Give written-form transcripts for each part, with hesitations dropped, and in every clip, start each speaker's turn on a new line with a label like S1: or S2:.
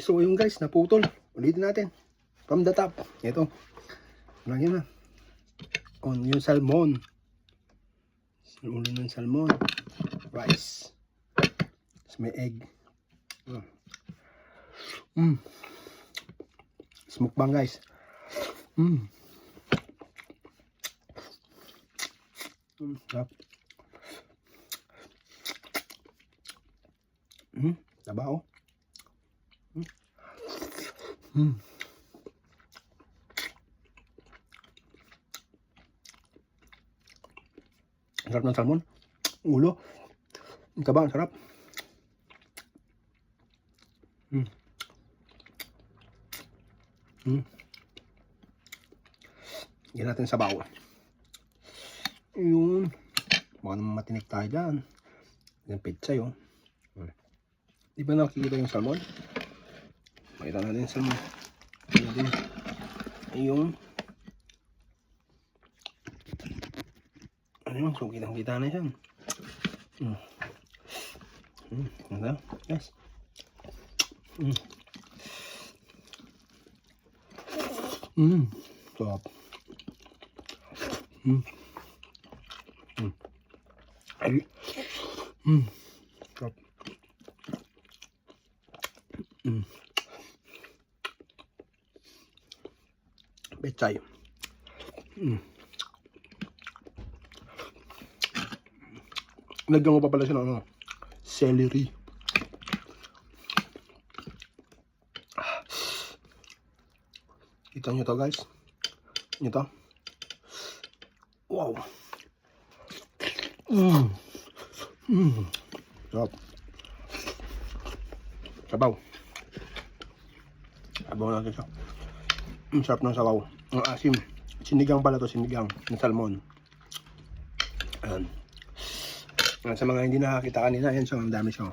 S1: So yung guys, naputol. Ulitin natin. From the top. Ito. Lagyan na. On yung salmon. Ulo ng salmon. Rice. Tapos may egg. Smokebang guys. Sarap. Tabaho. Sarap ng salmon. Ulo. Ang taba, ang sarap. Yan natin sa bawa. Yun. Baka naman matinik tayo dyan. Yung pizza yun. Di ba nakikita yung salmon? Makita natin yung salmon. Yung ano yun? So kitang-kita na yan. Ano? Yes. Sarap. Ay. Sarap. Betchay. Lagyan ko pa pala siya ng ano, celery. Kita nyo to guys. Ito. Wow. Sarap. Sabaw. Sabaw natin siya. Sarap ng sabaw. Ang asim. Sinigang pala to, sinigang ng salmon. Ayan. Sa mga hindi nakakita kanina, yan siya, ang dami siya.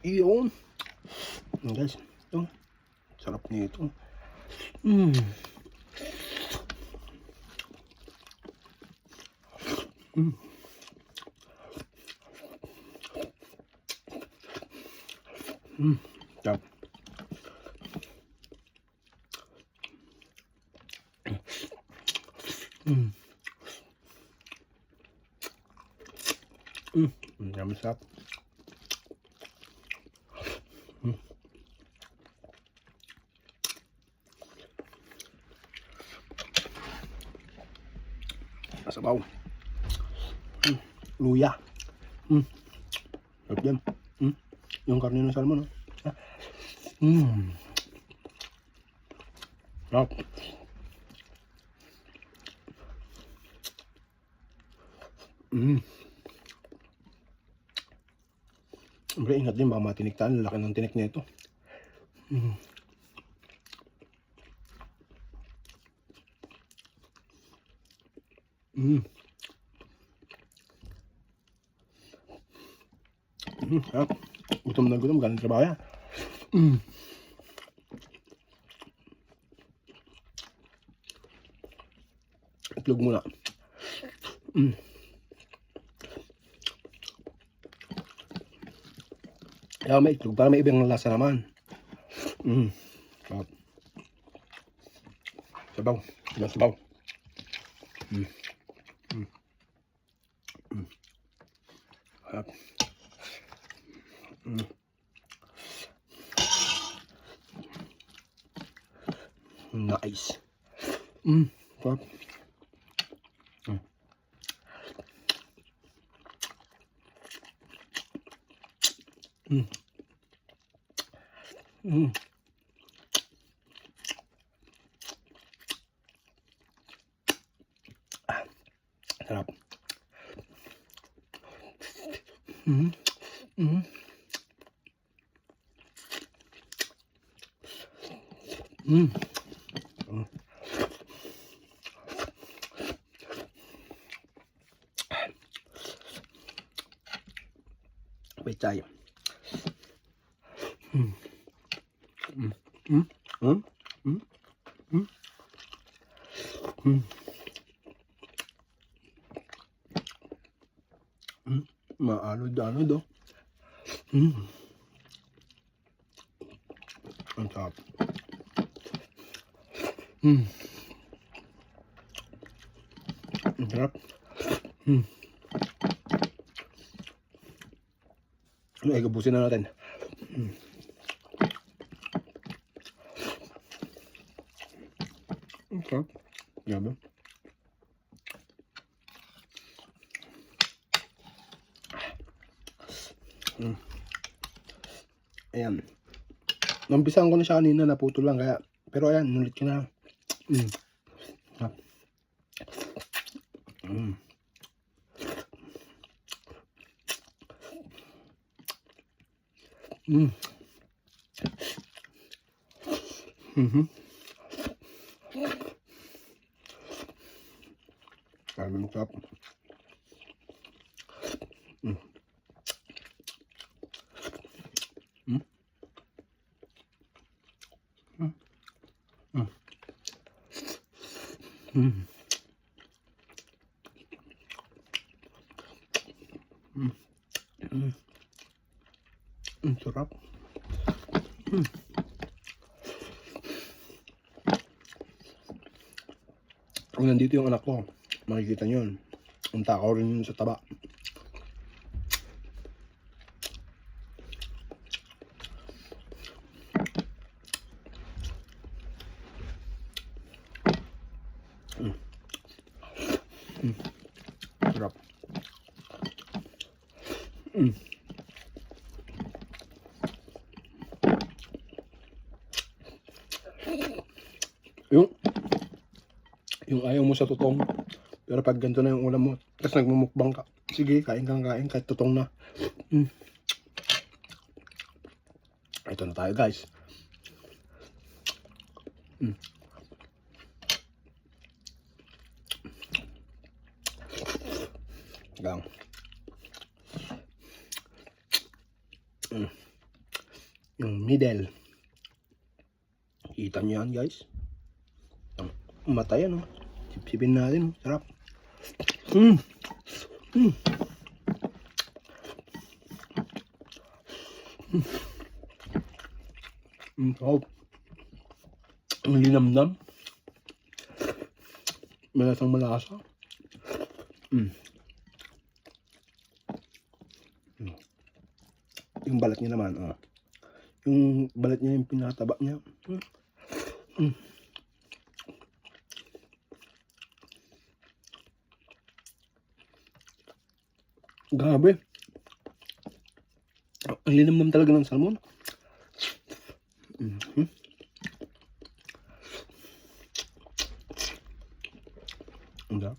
S1: Iyon. Guys, ito. Sarap nito. Sarap. Dami sarap. Sabaw. Luya. Sarap yan. Yung karne ng salmon. Sarap. Siyempre, ingat din, baka matiniktaan. Laki ng tinik nito. Sarap. Gutom na gutom, galing trabaho yan. Itlog muna. Kaya may itlog, para may ibang lasa naman. Sarap. Sabaw. Ibang sabaw. Sarap. Nice. Sarap. Sarap. Betchay. Maalod-alod oh. Ang sarap. Ang sarap. Ay, gabusin na natin. Ang sarap. Grabe. Ayan. Nampisahan ko na siya kanina, naputol lang kaya. Pero ayan, nulit ko na. Sabi mo sarap. Sarap. Kung nandito yung anak ko, makikita nyo yun. Ang takaw rin yun sa taba. Sarap. Yung ayaw mo sa tutong, pero pag ganito na yung ulam mo, tapos nagmumukbang ka, sige, kain kang kain, kahit tutong na. Ito na tayo guys. Gang. Yung middle. Kita nyo yan guys. Mata yan oh. Sipsipin natin oh. Sarap. Sarap. Ang linamnam. Malasang malasa. Yung balat niya naman oh. Yung balat niya yung pinataba niya. Grabe. Ang linamnam talaga ng salmon. Ang sarap.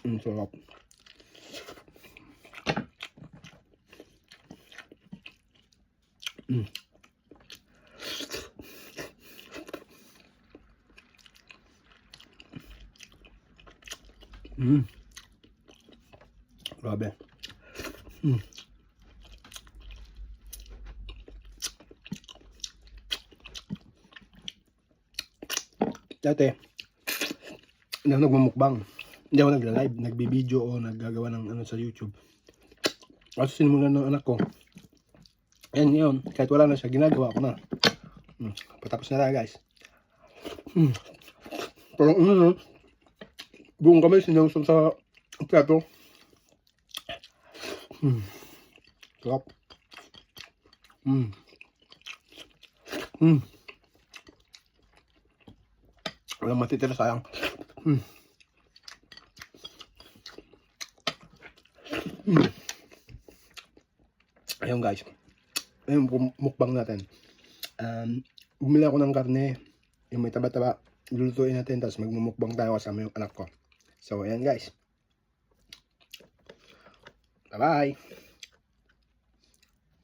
S1: Ang sarap. Grabe. Dati, hindi ako nagmumukbang. Hindi ako nagla-live, nagbibideo o naggagawa ng ano sa YouTube. Kasi sinimulan ng anak ko. Ayan ngayon, kahit wala na siya, ginagawa ko na. Patapos na tayo guys. Pero buong kamay sinusog sa plato. Sarap. Walang matitira, sayang. Ayun guys. Ayun mukbang natin. Bumili ako ng karne. Yung may taba-taba. Lulutuin natin. Tapos magmumukbang tayo kasama yung anak ko. So ayan guys. Bye bye.